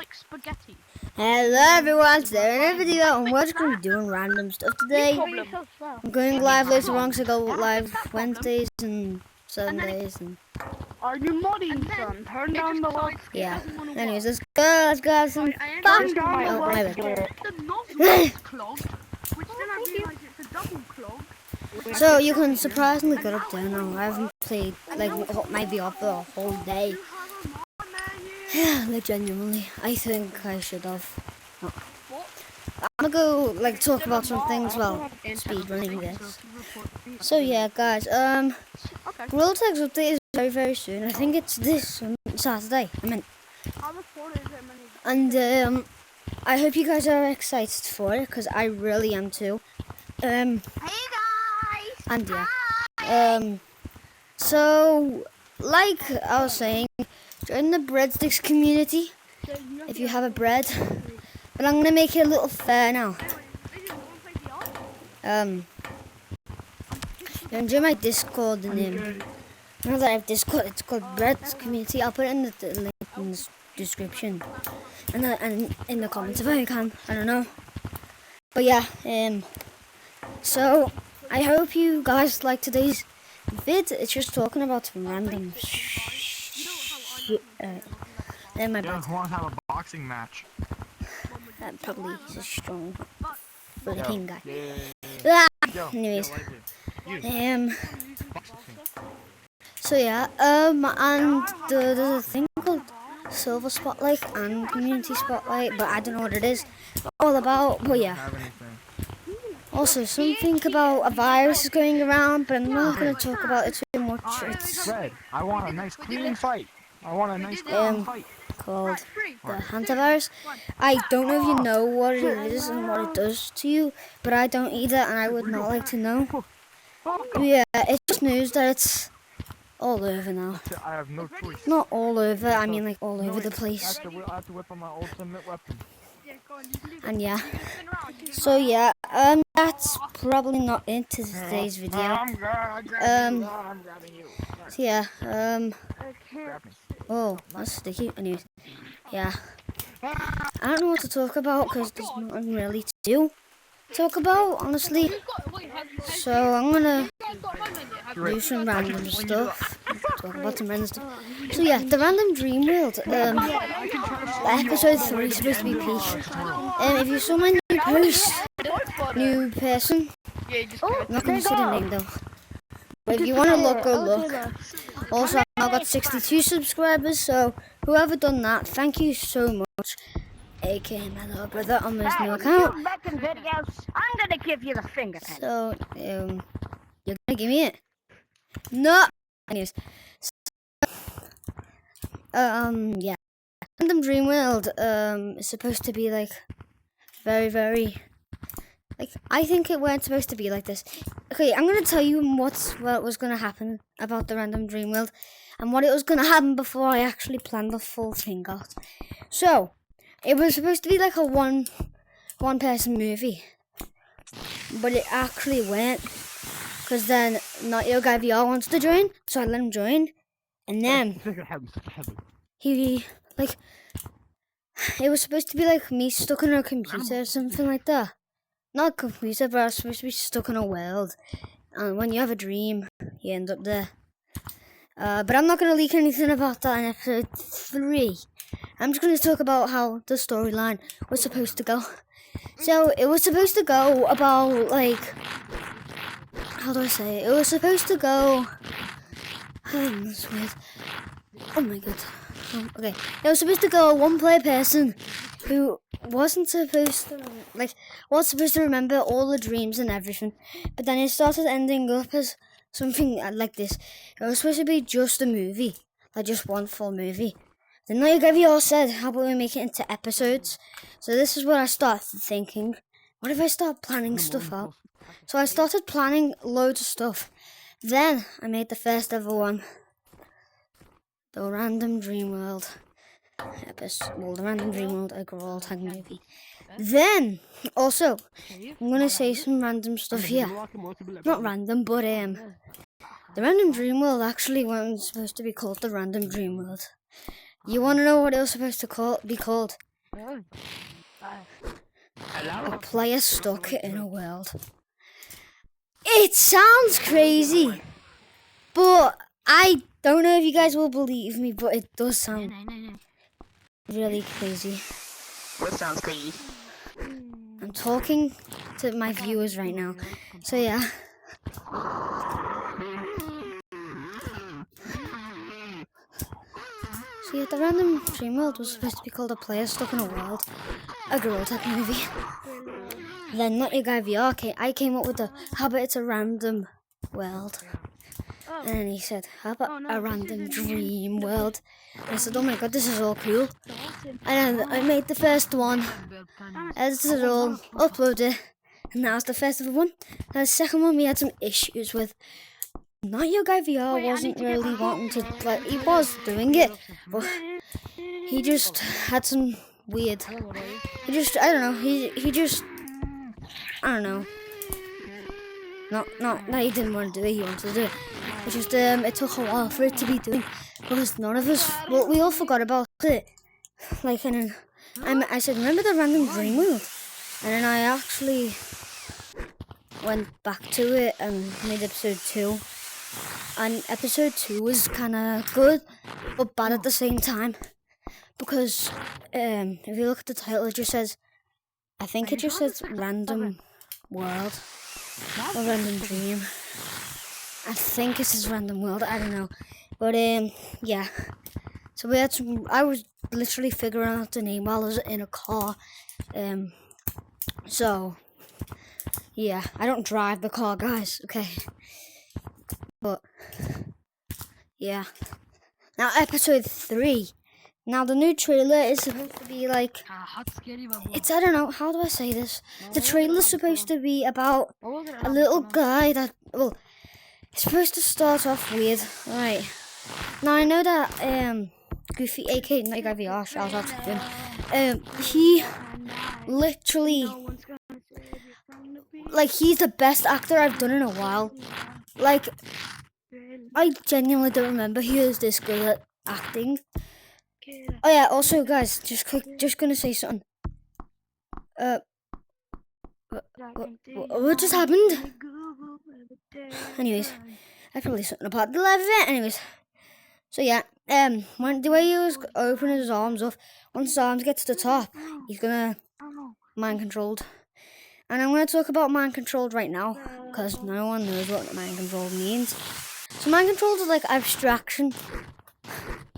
like spaghetti. Hello everyone, today in a video and we're just going to be doing random stuff today. I'm going live later on, so I go live Wednesdays and Sundays and... Are you modding, son? Turn down the lights. Yeah. Anyways, let's go have some fun. Oh, my bad. The nozzle is clogged, which then I realise it's a double clog. So you can surprisingly get up there now. I haven't played like maybe up for a whole day. Yeah, like genuinely, I think I should have. I'm gonna go like talk about some things while speedrunning this. So yeah, guys, Breadsticks update is very soon. I think it's this Saturday. And I hope you guys are excited for it because I really am too. Hey guys! And yeah. So like I was saying, join the Breadsticks community if you have a bread. But I'm gonna make it a little fair now. You can join my Discord and now that I have Discord, it's called Breads Community. I'll put it in the link in the description and in the comments if I can. I don't know. But yeah, so I hope you guys like today's vid. It's just talking about some random shit. Then my bad. I want to have a boxing match. Probably he's a strong Philippine guy. Anyways, so yeah, and there's a thing called Silver Spotlight and Community Spotlight, but I don't know what it is all about. But yeah. Also, something about a virus is going around, but I'm not going to talk about it too much. It's I want a nice clean fight. I want a nice clean fight. Called the hantavirus. I don't know if you know what it is and what it does to you, but I don't either, and I would not like to know. But yeah, it's just news that it's all over now. I have no choice. Not all over, I mean like all over the place. I have to whip on my ultimate weapon. And yeah, so yeah, that's probably not into today's video. So yeah, oh, that's sticky. Anyways, yeah, I don't know what to talk about because there's nothing really to talk about, honestly. So I'm gonna do some random stuff. Talk about some random stuff. So yeah, the random dream world. Episode 3 is supposed to be peak. If you saw my new post, new person, I'm not gonna say the name though. But if you wanna look, go look. Also, I've got 62 subscribers, so whoever done that, thank you so much. AKA my little brother on this new account. I'm gonna give you the finger. So, you're gonna give me it? No! Anyways. Yeah. Random Dream World, is supposed to be like, very, like, I think it weren't supposed to be like this. Okay, I'm gonna tell you what was gonna happen about the Random Dream World, and what it was gonna happen before I actually planned the full thing out. So, it was supposed to be like a one person movie, but it actually weren't, because then not your guy VR wants to join, so I let him join, and then he like, it was supposed to be like me stuck in a computer or something like that. Not a computer, but I was supposed to be stuck in a world, and when you have a dream you end up there. But I'm not going to leak anything about that in episode 3. I'm just going to talk about how the storyline was supposed to go. So, it was supposed to go about, like, how do I say it? It was supposed to go, that's weird. Oh my god. Okay, it was supposed to go a one-player person who wasn't supposed to, like, was supposed to remember all the dreams and everything, but then it started ending up as something like this. It was supposed to be just a movie, like just one full movie. Then like every all said, how about we make it into episodes? So this is what I started thinking. What if I start planning stuff out? So I started planning loads of stuff. Then I made the first ever one. The Random Dream World episode. Well, the Random Dream World overall tag movie. Then, also, I'm gonna say some random stuff here. Not random, but the Random Dream World actually wasn't supposed to be called the Random Dream World. You wanna know what it was supposed to be called? A player stuck in a world. It sounds crazy, but I don't know if you guys will believe me, but it does sound really crazy. What sounds crazy? I'm talking to my viewers right now, so yeah. So yeah, the random dream world was supposed to be called A Player Stuck in a World, a girl type movie. Then Not Your Guy VR, I came up with the, how about it's a random world? And then he said, how about a random dream world? And I said, oh my god, this is all cool. And then I made the first one, edited it all, uploaded it, and that was the first one. And the second one we had some issues with. Not Your Guy VR wasn't really wanting to, like, he was doing it, but he just had some weird, I don't know, he just, I don't know, not that he didn't want to do it, he wanted to do it. It's just, it took a while for it to be done, because none of us, well, we all forgot about it. Like, and then I said, remember the random dream world? And then I actually went back to it and made episode 2. And episode 2 was kind of good, but bad at the same time. Because, if you look at the title, it just says, I think it just says random world. Or random dream. I think it says random world, I don't know. But, yeah. So we had some, I was literally figuring out the name while I was in a car. So, yeah, I don't drive the car, guys, okay? But, yeah. Now, episode 3. Now, the new trailer is supposed to be like, it's, I don't know, how do I say this? The trailer's supposed to be about a little guy that, well, it's supposed to start off weird, right? Now, I know that, Goofy, aka Not Your Guy VR, shout out to him, he literally, like, he's the best actor I've done in a while. Like, I genuinely don't remember he was this good at acting. Oh yeah, also guys, just gonna say something. What just happened? Anyways, I probably something about the live event. Anyways, so yeah, when the way he was opening his arms up, once his arms get to the top, he's gonna mind controlled. And I'm gonna talk about mind controlled right now, because no one knows what mind controlled means. So mind controlled is like abstraction,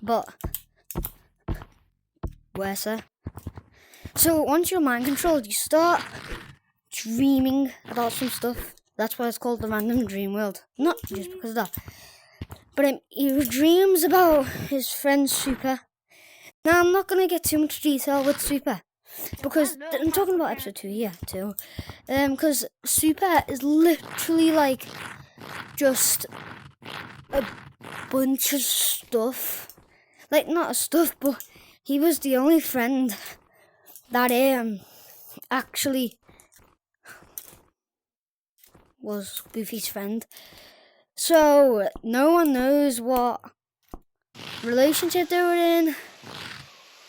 but worse. So once you're mind controlled, you start dreaming about some stuff. That's why it's called the random dream world. Not just because of that, but he dreams about his friend Super. Now I'm not gonna get too much detail with Super, because I'm talking about episode 2 here too. Because Super is literally like just a bunch of stuff. Like, not stuff, but he was the only friend that actually was Goofy's friend. So no one knows what relationship they were in.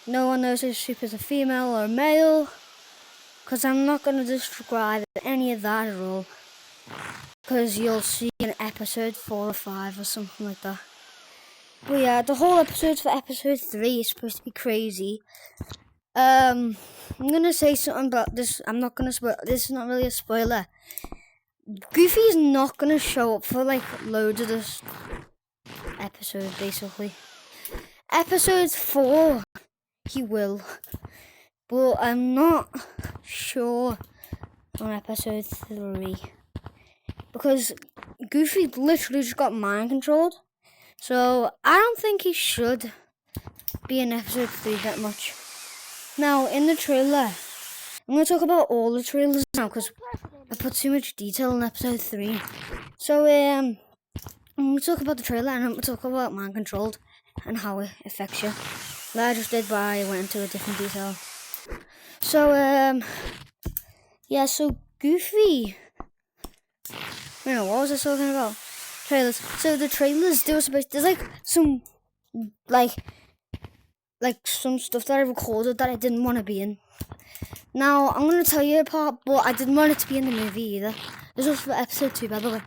No one knows if Super's a female or a male, because I'm not going to describe any of that at all, because you'll see in episode 4 or 5 or something like that. But yeah, the whole episode for episode 3 is supposed to be crazy. I'm going to say something about this. I'm not going to spoil. This is not really a spoiler. Goofy's not going to show up for like loads of this episode, basically. Episode 4, he will. But I'm not sure on episode 3. Because Goofy literally just got mind controlled. So I don't think he should be in episode 3 that much. Now, in the trailer, I'm going to talk about all the trailers now, because I put too much detail in episode 3. So, I'm going to talk about the trailer, and I'm going to talk about mind controlled and how it affects you. That I just did, but I went into a different detail. So, yeah, so Goofy, what was I talking about? Trailers. So the trailers, they were supposed, there's like some, like, like some stuff that I recorded that I didn't want to be in. Now I'm gonna tell you a part, but I didn't want it to be in the movie either. This was for episode 2, by the way.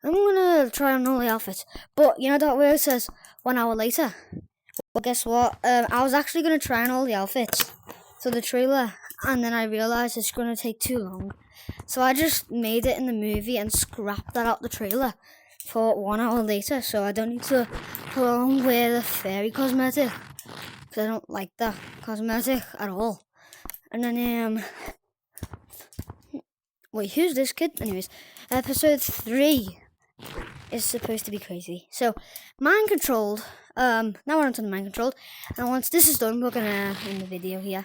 I'm gonna try on all the outfits, but you know that where it says 1 hour later? Well, guess what? I was actually gonna try on all the outfits for the trailer, and then I realized it's gonna take too long. So I just made it in the movie and scrapped that out the trailer for 1 hour later, so I don't need to put on wear the fairy cosmetic, because I don't like that cosmetic at all. And then, wait, who's this kid? Anyways, episode 3 is supposed to be crazy. So, mind controlled. Now we're onto the mind controlled. And once this is done, we're gonna end the video here.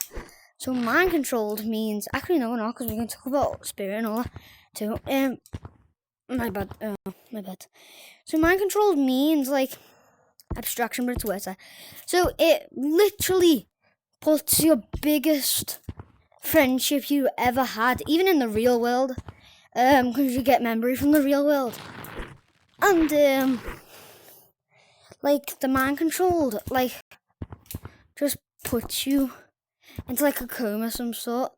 So, mind controlled means, actually no, we're not, because we're gonna talk about spirit and all that too. My bad. So, mind controlled means like abstraction, but it's worse. So, it literally puts your biggest friendship you ever had, even in the real world, because you get memory from the real world. And like the mind controlled, like just puts you into like a coma of some sort.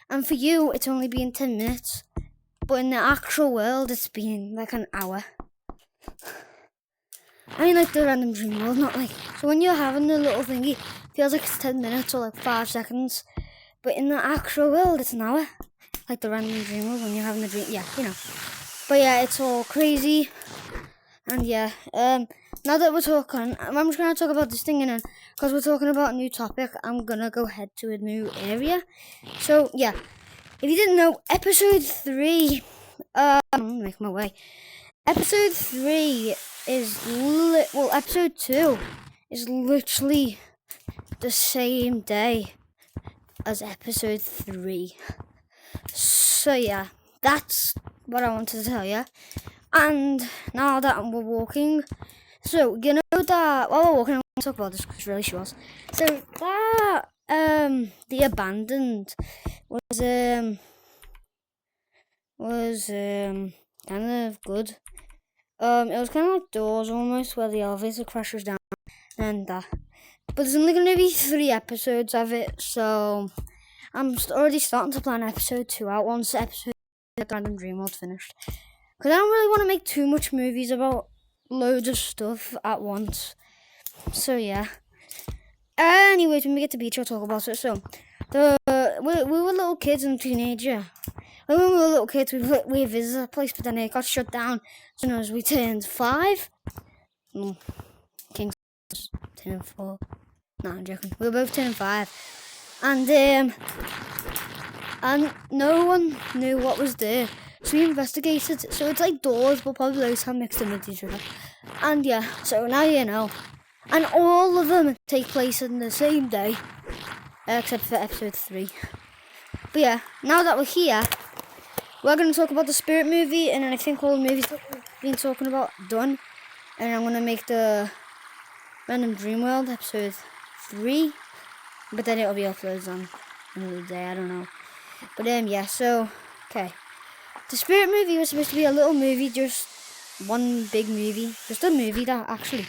And for you, it's only been 10 minutes, but in the actual world, it's been like an hour. I mean, like the random dream world, not like. So when you're having the little thingy, it feels like it's 10 minutes or like 5 seconds. But in the actual world, it's an hour. Like the random dream world when you're having the dream. Yeah, you know. But yeah, it's all crazy. And yeah, now that we're talking, I'm just going to talk about this thing, and then, because we're talking about a new topic, I'm going to go head to a new area. So yeah, if you didn't know, episode 3, I'm going to make my way. Episode 3 is, episode 2 is literally the same day as episode 3. So yeah, that's what I wanted to tell you. And now that we're walking, so you know that while we're walking, I'm going to talk about this because it's really short. So that the abandoned was kind of good. It was kind of like Doors almost, where the elevator crashes down and that. But there's only going to be 3 episodes of it, so I'm already starting to plan episode 2 out once episode Random Dream World's finished. Because I don't really want to make too much movies about loads of stuff at once. So yeah. Anyways, when we get to the beach, I'll talk about it. So, we were little kids and teenager. When we were little kids, we visited a place, but then it got shut down. So as we turned 5. King's 10 and 4. No, I'm joking. We were both turning 5. And no one knew what was there. So we investigated. So it's like Doors, but probably those have mixed in with each other. And yeah, so now you know. And all of them take place in the same day, except for episode 3. But yeah, now that we're here, we're going to talk about the Spirit movie, and then I think all the movies that we've been talking about done. And I'm going to make the Random Dream World episode 3, but then it'll be uploaded on another day, I don't know. But yeah, so, okay. The Spirit movie was supposed to be a little movie, just one big movie. Just a movie that actually,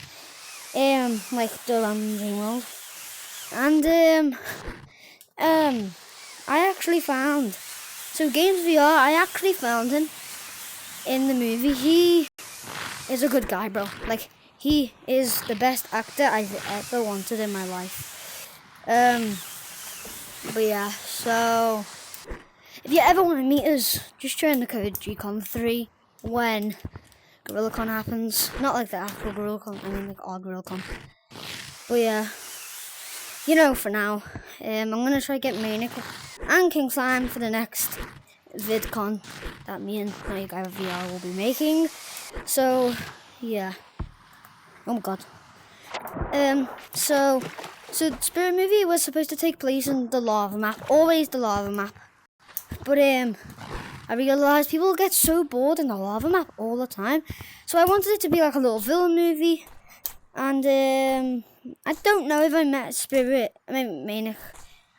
like the Random Dream World. And, I actually found, so Games VR, I actually found him in the movie. He is a good guy, bro. Like, he is the best actor I've ever wanted in my life. But yeah, so if you ever want to meet us, just join the code GCON3 when GorillaCon happens. Not like the actual GorillaCon, I mean like our GorillaCon. But yeah, you know, for now, I'm gonna try to get Manic and King Slime for the next VidCon that me and my guy VR will be making. So yeah. Oh my god. So the Spirit movie was supposed to take place in the lava map, always the lava map. But I realised people get so bored in the lava map all the time. So I wanted it to be like a little villain movie. And I don't know if I met Manic,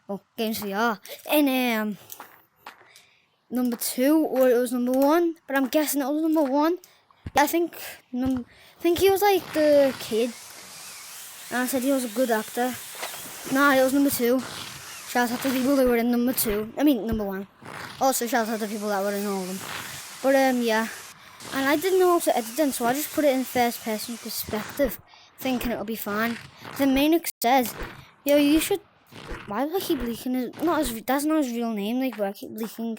or Games VR, in number 2 or it was number 1. But I'm guessing it was number 1. I think he was like the kid and I said he was a good actor. Nah, he was number 2. Shout out to people who were in number 2. I mean, number 1. Also, shout out to people that were in all of them. But, yeah. And I didn't know how to edit them, so I just put it in first person perspective, thinking it'll be fine. Then Manic said, yo, you should... Why do I keep leaking his... That's not his real name, like, but I keep leaking...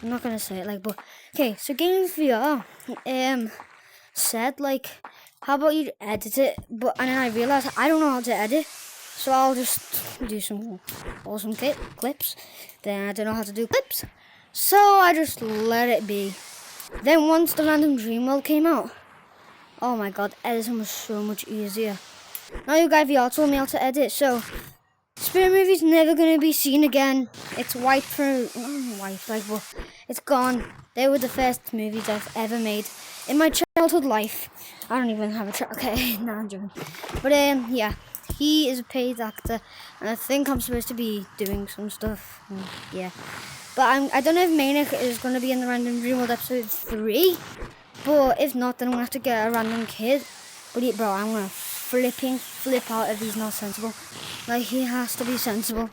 I'm not gonna say it, like, but... Okay, so Games VR, said, like, how about you edit it? But, and then I realised I don't know how to edit, so I'll just do some awesome clips. Then I don't know how to do clips, so I just let it be. Then once the random dream world came out, oh my god, editing was so much easier. Now you guys VR told me how to edit, so Spirit Movie's never gonna be seen again. It's wiped from well, it's gone. They were the first movies I've ever made in my childhood life. I don't even have a okay, nah, I'm joking. But yeah, he is a paid actor, and I think I'm supposed to be doing some stuff. Yeah, but I don't know if Manic is gonna be in the Random Dream World episode 3. But if not, then I'm gonna have to get a random kid. But bro, I'm gonna flip out if he's not sensible. Like, he has to be sensible.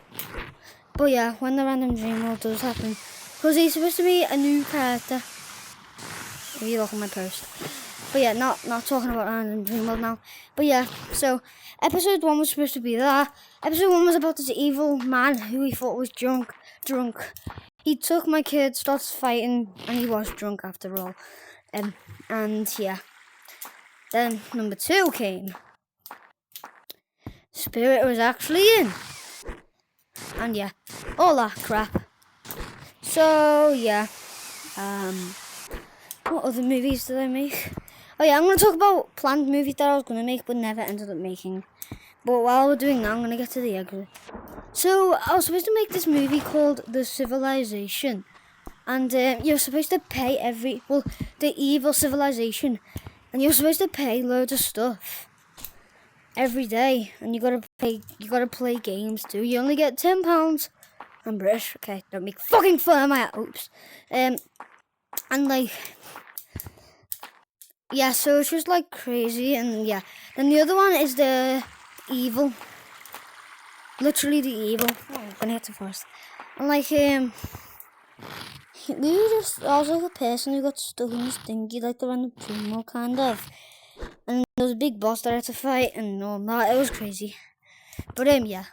But yeah, when the Random Dream World does happen, because he's supposed to be a new character. If you look at my post. But yeah, not talking about Random Dream World now. But yeah, so episode 1 was supposed to be that. Episode 1 was about this evil man who he thought was drunk. He took my kid, started fighting, and he was drunk after all. And yeah. Then number 2 came. Spirit was actually in. And yeah, all that crap. So yeah. What other movies did I make? Oh yeah, I'm going to talk about planned movies that I was going to make but never ended up making. But while we're doing that, I'm going to get to the exit. So I was supposed to make this movie called The Civilization. And you're supposed to pay the evil civilization. And you're supposed to pay loads of stuff every day, and you gotta play games too. You only get £10. I'm British, okay? Don't make fucking fun of my oops. And like, yeah. So it's just like crazy, and yeah. Then the other one is the evil, literally the evil. Oh, I'm gonna hit the first. And like I was like a person who got stuck in this thingy, like the Random Dream World, kind of. And there was a big boss that I had to fight, and all that. It was crazy. But yeah,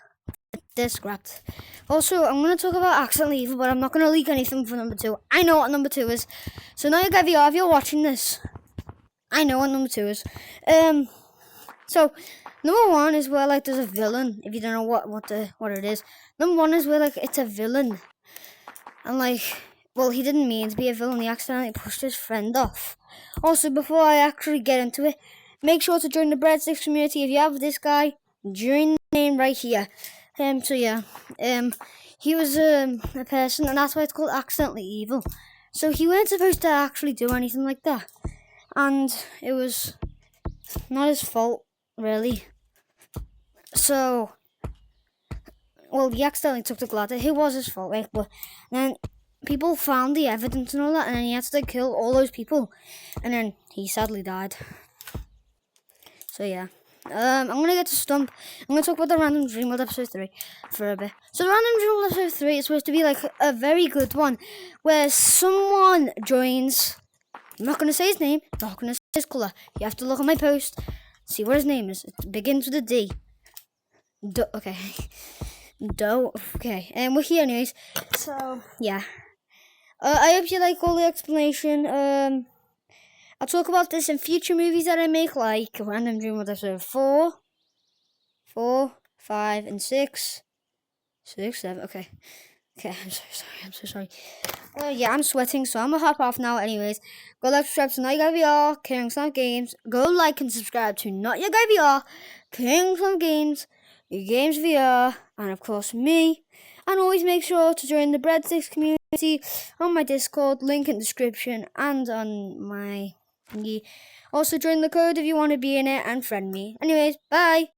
they're scrapped. Also, I'm gonna talk about Accidentally Evil, but I'm not gonna leak anything for number 2. I know what number 2 is. So now you guys, if you're watching this, I know what number 2 is. So number 1 is where like there's a villain. If you don't know what it is, number 1 is where like it's a villain, and like, well, he didn't mean to be a villain. He accidentally pushed his friend off. Also, before I actually get into it, make sure to join the Breadsticks community. If you have this guy, join the name right here. So yeah, he was a person, and that's why it's called Accidentally Evil. So he weren't supposed to actually do anything like that, and it was not his fault, really. So, well, he accidentally took the glider. It was his fault, right? But then people found the evidence and all that, and then he had to kill all those people, and then he sadly died. So yeah, I'm gonna get to Stump. I'm gonna talk about the Random Dream World episode 3 for a bit. So the Random Dream World episode 3 is supposed to be like a very good one, where someone joins. I'm not gonna say his name. I'm not gonna say his colour. You have to look at my post, see what his name is. It begins with a D. Okay. Okay. And we're here anyways. So yeah. I hope you like all the explanation. I'll talk about this in future movies that I make, like Random Dream World episode 4, 5, and 6. 6, 7, okay. Okay, I'm so sorry. Yeah, I'm sweating, so I'm gonna hop off now anyways. Go like, subscribe to Not Your Guy VR, King Snap Games. Go like and subscribe to Not Your Guy VR, King Snap Games, Your Games VR, and of course me. And always make sure to join the Breadsticks community on my Discord, link in description, and on my thingy. Also join the code if you want to be in it, and friend me. Anyways, bye!